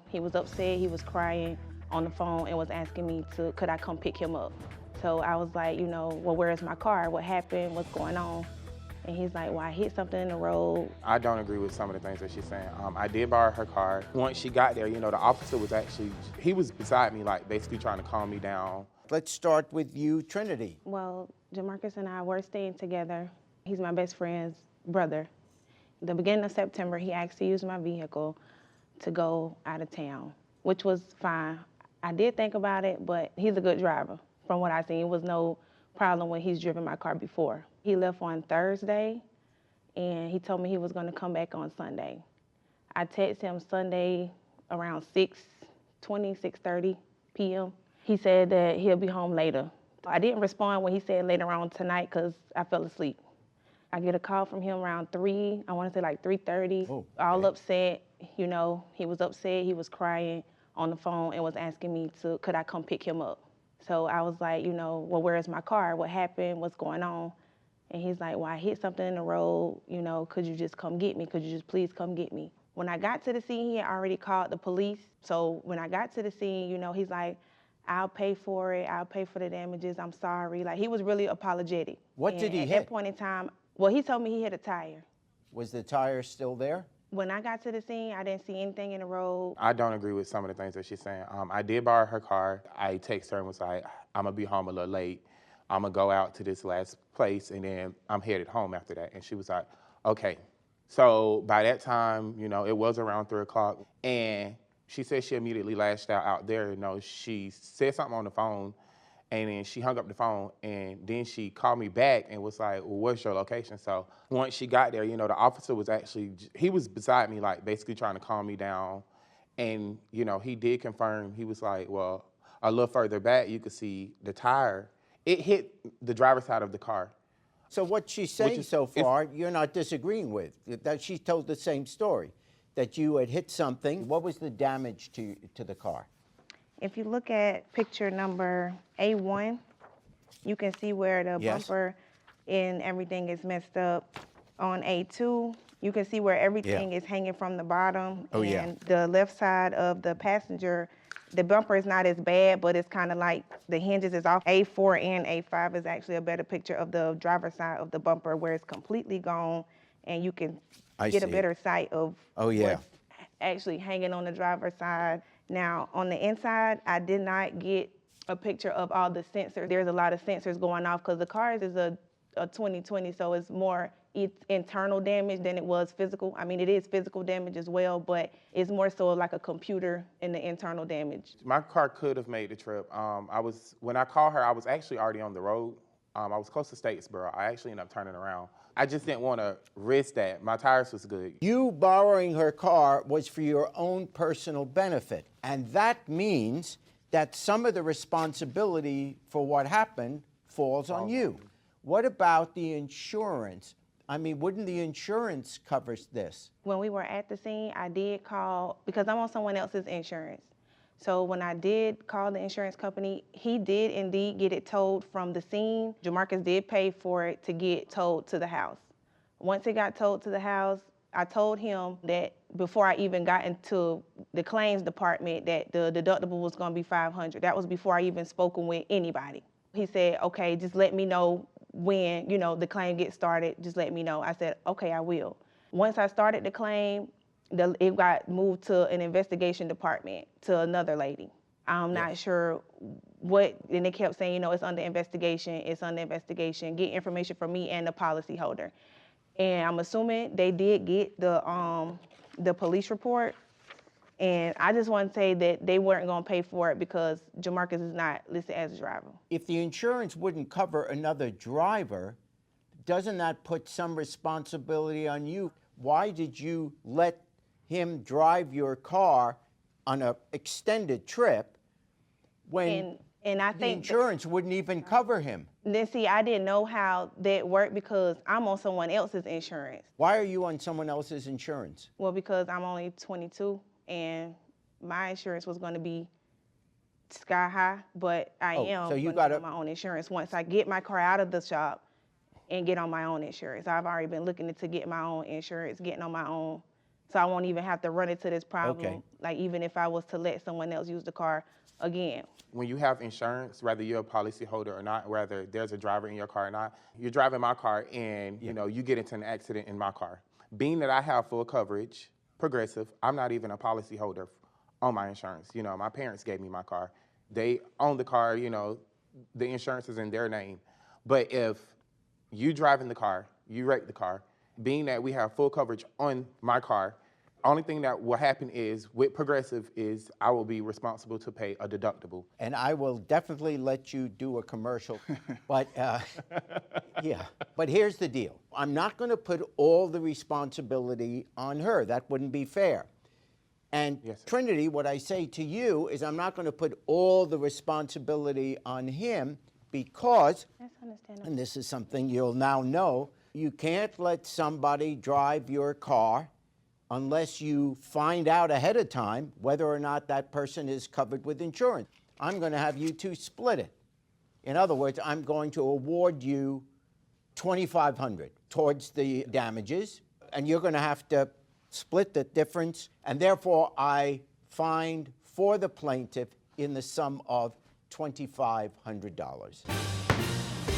He was upset, he was crying on the phone and was asking me could I come pick him up? So I was like, well, where's my car? What happened? What's going on? And he's like, well, I hit something in the road. I don't agree with some of the things that she's saying. I did borrow her car. Once she got there, the officer was he was beside me, like basically trying to calm me down. Let's start with you, Trinity. Well, Jamarcus and I were staying together. He's my best friend's brother. The beginning of September, he asked to use my vehicle to go out of town, which was fine. I did think about it, but he's a good driver. From what I seen, it was no problem when he's driven my car before. He left on Thursday, and he told me he was gonna come back on Sunday. I texted him Sunday around 6:20, 6:30 p.m. He said that he'll be home later. I didn't respond when he said later on tonight because I fell asleep. I get a call from him around 3, I wanna say like 3:30, all upset. He was upset, he was crying on the phone and was asking me could I come pick him up? So I was like, well, where's my car? What happened? What's going on? And he's like, well, I hit something in the road, could you just come get me? Could you just please come get me? When I got to the scene, he had already called the police. So when I got to the scene, he's like, I'll pay for it. I'll pay for the damages. I'm sorry. Like, he was really apologetic. What did he hit? At that point in time, well, he told me he hit a tire. Was the tire still there? When I got to the scene, I didn't see anything in the road. I don't agree with some of the things that she's saying. I did borrow her car. I texted her and was like, I'm gonna be home a little late. I'm gonna go out to this last place and then I'm headed home after that. And she was like, okay. So by that time, it was around 3 o'clock, and she said she immediately lashed out there. She said something on the phone, and then she hung up the phone, and then she called me back and was like, well, what's your location? So once she got there, the officer was he was beside me, like basically trying to calm me down. And, he did confirm, he was like, well, a little further back, you could see the tire. It hit the driver's side of the car. So what she's saying so far, you're not disagreeing with. That she told the same story, that you had hit something. What was the damage to the car? If you look at picture number A1, you can see where the bumper and everything is messed up. On A2, you can see where everything is hanging from the bottom. And the left side of the passenger, the bumper is not as bad, but it's kind of like the hinges is off. A4 and A5 is actually a better picture of the driver's side of the bumper where it's completely gone, and you can get a better sight of what's actually hanging on the driver's side. Now, on the inside, I did not get a picture of all the sensors. There's a lot of sensors going off because the car is a 2020, so it's more internal damage than it was physical. I mean, it is physical damage as well, but it's more so like a computer in the internal damage. My car could have made the trip. When I called her, I was actually already on the road. I was close to Statesboro. I actually ended up turning around. I just didn't want to risk that. My tires was good. You borrowing her car was for your own personal benefit, and that means that some of the responsibility for what happened falls on you. What about the insurance? I mean, wouldn't the insurance cover this? When we were at the scene, I did call, because I'm on someone else's insurance. So when I did call the insurance company, he did indeed get it towed from the scene. Jamarcus did pay for it to get towed to the house. Once it got towed to the house, I told him that before I even got into the claims department that the deductible was gonna be $500. That was before I even spoken with anybody. He said, okay, just let me know when, the claim gets started, just let me know. I said, okay, I will. Once I started the claim, it got moved to an investigation department to another lady. I'm not sure and they kept saying, it's under investigation, get information from me and the policyholder. And I'm assuming they did get the police report. And I just want to say that they weren't going to pay for it because Jamarcus is not listed as a driver. If the insurance wouldn't cover another driver, doesn't that put some responsibility on you? Why did you let him drive your car on an extended trip when and I the think insurance wouldn't even cover him? Then see, I didn't know how that worked because I'm on someone else's insurance. Why are you on someone else's insurance? Well, because I'm only 22 and my insurance was going to be sky high, but I am going to get on my own insurance once I get my car out of the shop and get on my own insurance. I've already been looking to get my own insurance, getting on my own So I won't even have to run into this problem, Okay. like even if I was to let someone else use the car again. When you have insurance, whether you're a policyholder or not, whether there's a driver in your car or not, you're driving my car and you get into an accident in my car. Being that I have full coverage, Progressive, I'm not even a policyholder on my insurance. My parents gave me my car. They own the car, the insurance is in their name. But if you driving the car, you wreck the car, being that we have full coverage on my car, only thing that will happen is with Progressive is I will be responsible to pay a deductible. And I will definitely let you do a commercial, but yeah. But here's the deal. I'm not going to put all the responsibility on her. That wouldn't be fair. And Yes, sir. Trinity, what I say to you is I'm not going to put all the responsibility on him because, That's understandable. and this is something you'll now know, you can't let somebody drive your car unless you find out ahead of time whether or not that person is covered with insurance. I'm going to have you two split it. In other words, I'm going to award you $2,500 towards the damages, and you're going to have to split the difference, and therefore I find for the plaintiff in the sum of $2,500.